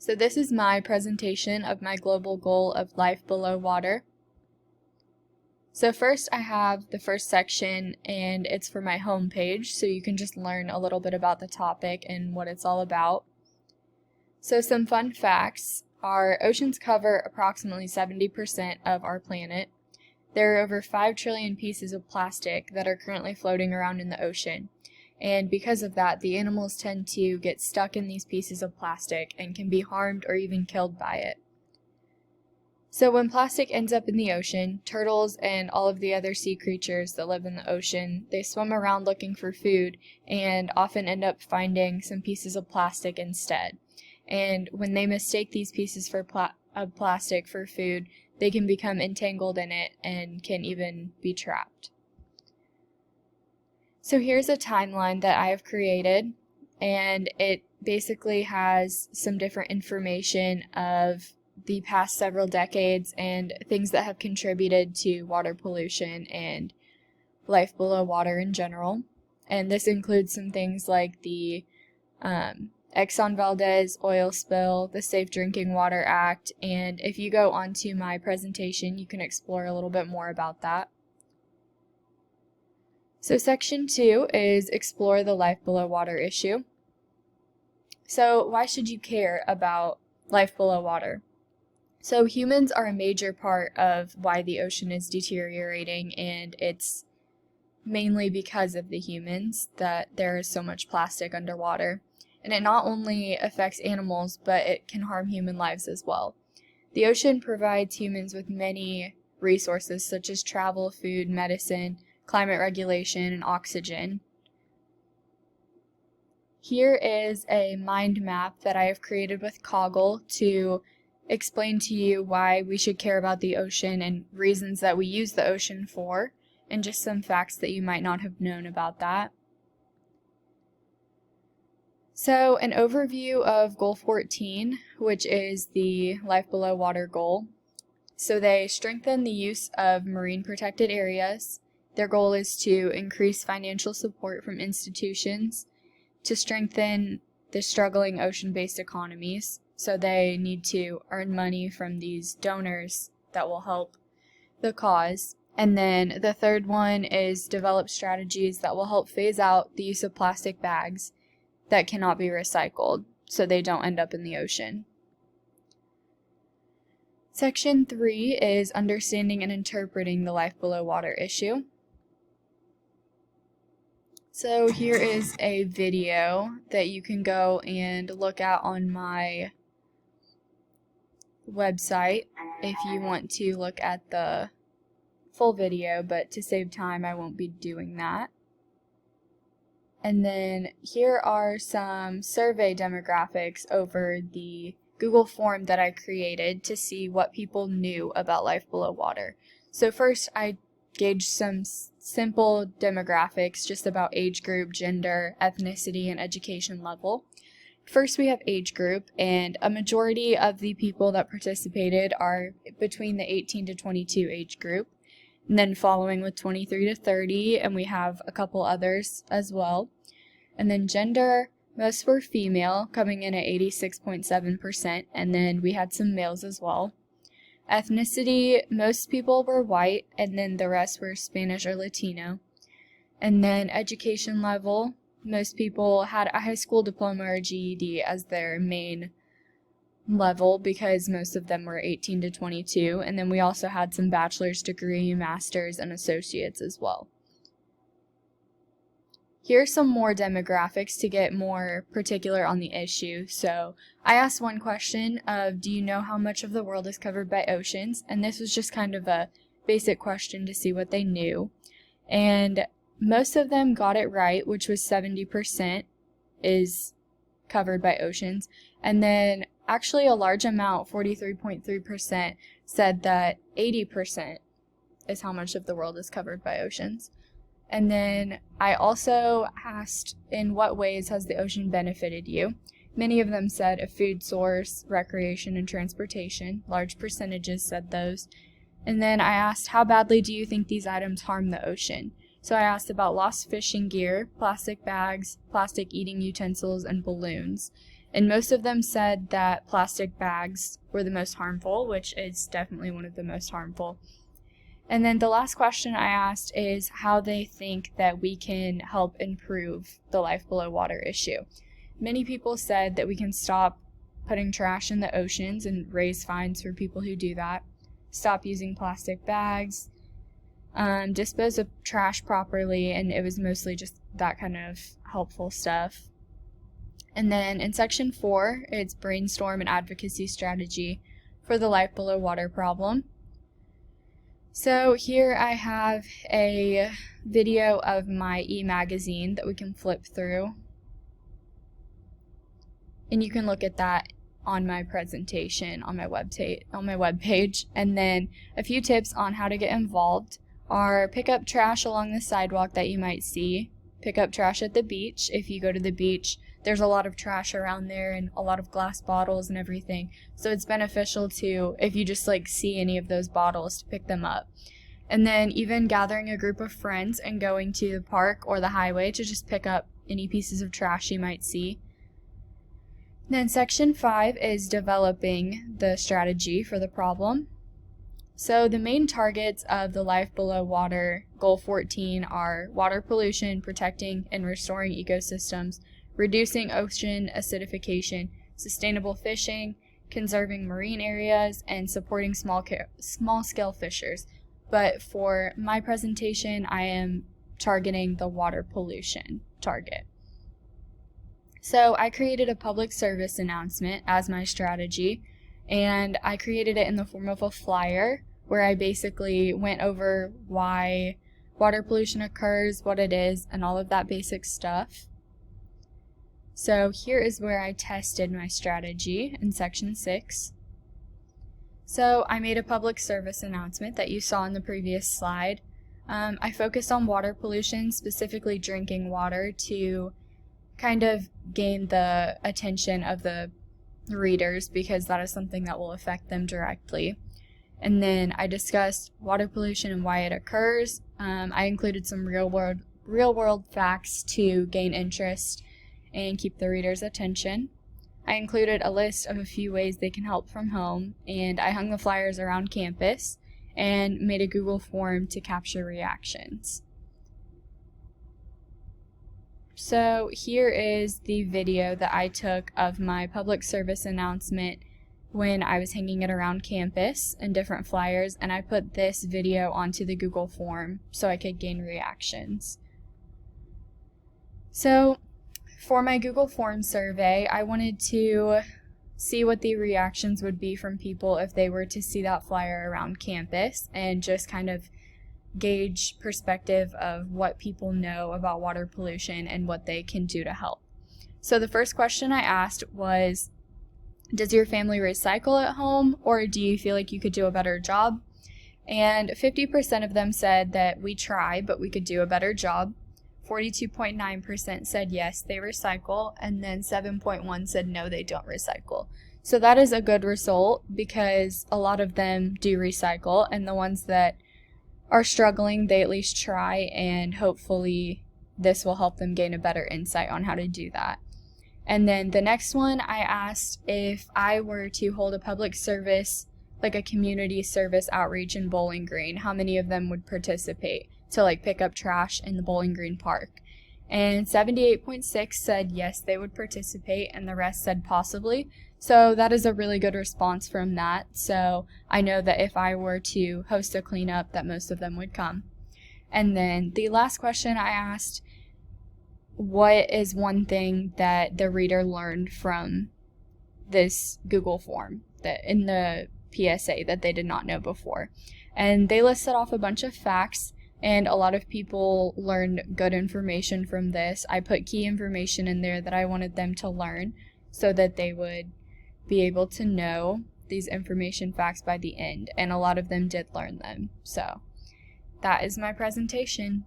So this is my presentation of my global goal of life below water. So first I have the first section, and it's for my home page, so you can just learn a little bit about the topic and what it's all about. So some fun facts. Our oceans cover approximately 70% of our planet. There are over 5 trillion pieces of plastic that are currently floating around in the ocean. And because of that, the animals tend to get stuck in these pieces of plastic and can be harmed or even killed by it. So when plastic ends up in the ocean, turtles and all of the other sea creatures that live in the ocean, they swim around looking for food and often end up finding some pieces of plastic instead. And when they mistake these pieces of plastic for food, they can become entangled in it and can even be trapped. So here's a timeline that I have created, and it basically has some different information of the past several decades and things that have contributed to water pollution and life below water in general. And this includes some things like the Exxon Valdez oil spill, the Safe Drinking Water Act, and if you go onto my presentation, you can explore a little bit more about that. So section 2 is explore the life below water issue. So why should you care about life below water? So humans are a major part of why the ocean is deteriorating, and it's mainly because of the humans that there is so much plastic underwater. And it not only affects animals, but it can harm human lives as well. The ocean provides humans with many resources such as travel, food, medicine, climate regulation, and oxygen. Here is a mind map that I have created with Coggle to explain to you why we should care about the ocean and reasons that we use the ocean for, and just some facts that you might not have known about that. So an overview of Goal 14, which is the Life Below Water goal. So they strengthen the use of marine protected areas. Their goal is to increase financial support from institutions to strengthen the struggling ocean-based economies. So they need to earn money from these donors that will help the cause. And then the third one is develop strategies that will help phase out the use of plastic bags that cannot be recycled so they don't end up in the ocean. Section 3 is understanding and interpreting the life below water issue. So here is a video that you can go and look at on my website if you want to look at the full video, but to save time I won't be doing that. And then here are some survey demographics over the Google form that I created to see what people knew about life below water. So first I gauged some simple demographics just about age group, gender, ethnicity, and education level. First we have age group, and a majority of the people that participated are between the 18 to 22 age group. And then following with 23 to 30, and we have a couple others as well. And then gender, most were female, coming in at 86.7%, and then we had some males as well. Ethnicity, most people were white, and then the rest were Spanish or Latino. And then education level, most people had a high school diploma or GED as their main level because most of them were 18 to 22, and then we also had some bachelor's degree, master's, and associates as well. Here are some more demographics to get more particular on the issue. So I asked one question of, do you know how much of the world is covered by oceans? And this was just kind of a basic question to see what they knew. And most of them got it right, which was 70% is covered by oceans. And then actually a large amount, 43.3%, said that 80% is how much of the world is covered by oceans. And then I also asked, in what ways has the ocean benefited you? Many of them said a food source, recreation, and transportation. Large percentages said those. And then I asked, how badly do you think these items harm the ocean? So I asked about lost fishing gear, plastic bags, plastic eating utensils, and balloons. And most of them said that plastic bags were the most harmful, which is definitely one of the most harmful. And then the last question I asked is how they think that we can help improve the life below water issue. Many people said that we can stop putting trash in the oceans and raise fines for people who do that, stop using plastic bags, dispose of trash properly, and it was mostly just that kind of helpful stuff. And then in section 4, it's brainstorm an advocacy strategy for the life below water problem. So here I have a video of my e-magazine that we can flip through. And you can look at that on my presentation on my webpage. And then a few tips on how to get involved are pick up trash along the sidewalk that you might see, pick up trash at the beach. If you go to the beach, there's a lot of trash around there and a lot of glass bottles and everything. So it's beneficial to, if you just like see any of those bottles, to pick them up. And then even gathering a group of friends and going to the park or the highway to just pick up any pieces of trash you might see. Then section 5 is developing the strategy for the problem. So the main targets of the Life Below Water Goal 14 are water pollution, protecting and restoring ecosystems, reducing ocean acidification, sustainable fishing, conserving marine areas, and supporting small-scale fishers. But for my presentation, I am targeting the water pollution target. So I created a public service announcement as my strategy, and I created it in the form of a flyer where I basically went over why water pollution occurs, what it is, and all of that basic stuff. So here is where I tested my strategy in section 6. So I made a public service announcement that you saw in the previous slide. I focused on water pollution, specifically drinking water, to kind of gain the attention of the readers because that is something that will affect them directly. And then I discussed water pollution and why it occurs. I included some real world facts to gain interest and keep the reader's attention. I included a list of a few ways they can help from home, and I hung the flyers around campus and made a Google form to capture reactions. So here is the video that I took of my public service announcement when I was hanging it around campus and different flyers, and I put this video onto the Google form so I could gain reactions. So for my Google Form survey, I wanted to see what the reactions would be from people if they were to see that flyer around campus and just kind of gauge perspective of what people know about water pollution and what they can do to help. So the first question I asked was, does your family recycle at home, or do you feel like you could do a better job? And 50% of them said that we try, but we could do a better job. 42.9% said yes, they recycle, and then 7.1% said no, they don't recycle. So that is a good result because a lot of them do recycle, and the ones that are struggling, they at least try, and hopefully this will help them gain a better insight on how to do that. And then the next one, I asked if I were to hold a public service, like a community service outreach in Bowling Green, how many of them would participate to like pick up trash in the Bowling Green Park. And 78.6% said yes, they would participate, and the rest said possibly. So that is a really good response from that. So I know that if I were to host a cleanup, that most of them would come. And then the last question I asked, what is one thing that the reader learned from this Google form that in the PSA that they did not know before? And they listed off a bunch of facts, and a lot of people learned good information from this. I put key information in there that I wanted them to learn so that they would be able to know these information facts by the end, and a lot of them did learn them. So that is my presentation.